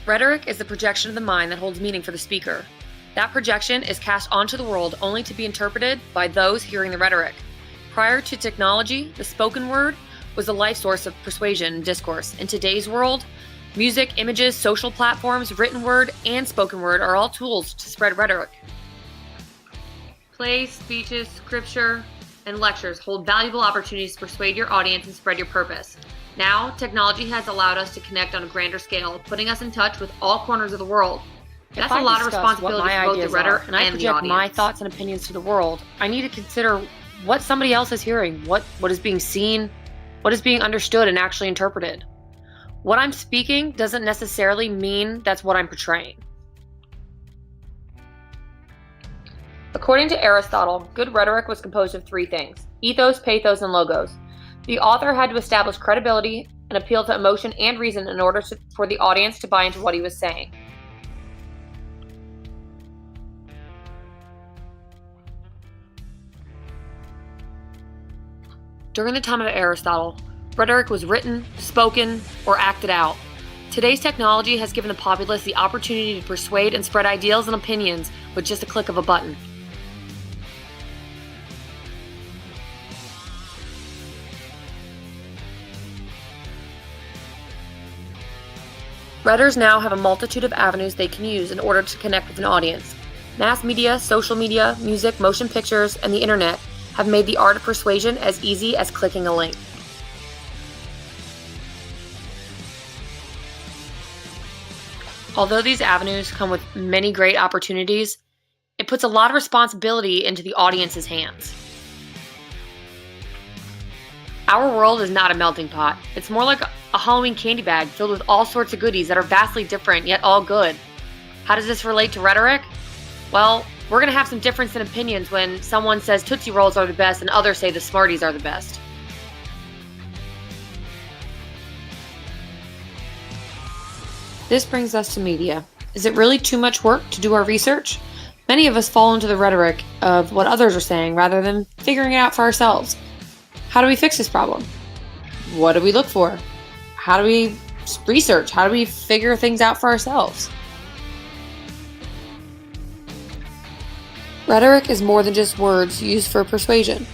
Rhetoric is the projection of the mind that holds meaning for the speaker. That projection is cast onto the world only to be interpreted by those hearing the rhetoric. Prior to technology, the spoken word was the life source of persuasion and discourse. In today's world, music, images, social platforms, written word, and spoken word are all tools to spread rhetoric. Plays, speeches, scripture, and lectures hold valuable opportunities to persuade your audience and spread your purpose. Now, technology has allowed us to connect on a grander scale, putting us in touch with all corners of the world. That's a lot of responsibility for both the rhetor and the audience. My thoughts and opinions to the world. I need to consider what somebody else is hearing, what is being seen, what is being understood and actually interpreted. What I'm speaking doesn't necessarily mean that's what I'm portraying. According to Aristotle, good rhetoric was composed of three things: ethos, pathos, and logos. The author had to establish credibility and appeal to emotion and reason in order for the audience to buy into what he was saying. During the time of Aristotle, rhetoric was written, spoken, or acted out. Today's technology has given the populace the opportunity to persuade and spread ideals and opinions with just a click of a button. Writers now have a multitude of avenues they can use in order to connect with an audience. Mass media, social media, music, motion pictures, and the internet have made the art of persuasion as easy as clicking a link. Although these avenues come with many great opportunities, it puts a lot of responsibility into the audience's hands. Our world is not a melting pot. It's more like a Halloween candy bag filled with all sorts of goodies that are vastly different, yet all good. How does this relate to rhetoric? Well, we're going to have some difference in opinions when someone says Tootsie Rolls are the best and others say the Smarties are the best. This brings us to media. Is it really too much work to do our research? Many of us fall into the rhetoric of what others are saying rather than figuring it out for ourselves. How do we fix this problem? What do we look for? How do we research? How do we figure things out for ourselves? Rhetoric is more than just words used for persuasion.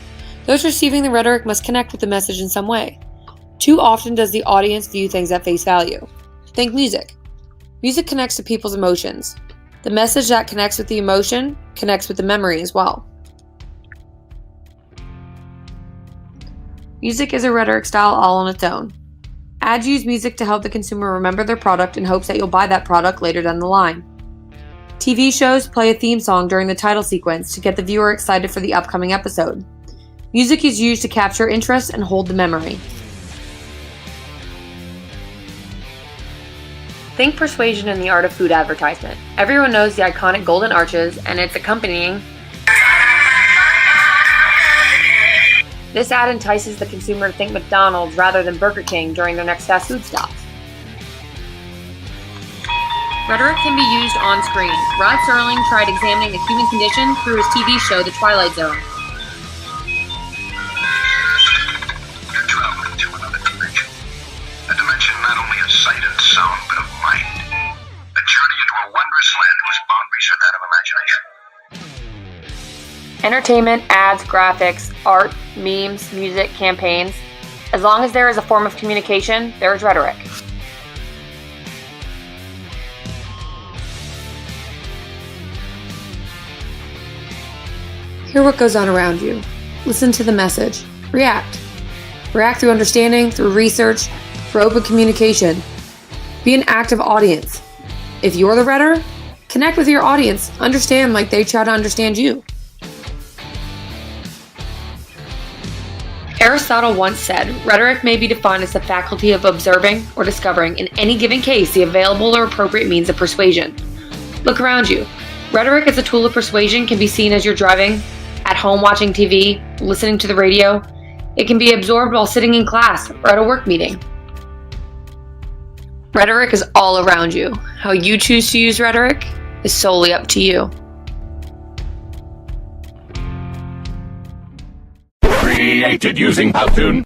Those receiving the rhetoric must connect with the message in some way. Too often does the audience view things at face value. Think music. Music connects to people's emotions. The message that connects with the emotion connects with the memory as well. Music is a rhetoric style all on its own. Ads use music to help the consumer remember their product in hopes that you'll buy that product later down the line. TV shows play a theme song during the title sequence to get the viewer excited for the upcoming episode. Music is used to capture interest and hold the memory. Think persuasion in the art of food advertisement. Everyone knows the iconic golden arches and its accompanying. This ad entices the consumer to think McDonald's rather than Burger King during their next fast food stops. Rhetoric can be used on screen. Rod Serling tried examining the human condition through his TV show, The Twilight Zone. You're traveling to another dimension. A dimension not only of sight and sound, but of mind. A journey into a wondrous land whose boundaries are that of imagination. Entertainment, ads, graphics, art, memes, music, campaigns. As long as there is a form of communication, there is rhetoric. Hear what goes on around you. Listen to the message. React. React through understanding, through research, through open communication. Be an active audience. If you're the rhetor, connect with your audience. Understand like they try to understand you. Aristotle once said, rhetoric may be defined as the faculty of observing or discovering in any given case the available or appropriate means of persuasion. Look around you. Rhetoric as a tool of persuasion can be seen as you're driving, at home watching TV, listening to the radio. It can be absorbed while sitting in class or at a work meeting. Rhetoric is all around you. How you choose to use rhetoric is solely up to you. Created using Powtoon.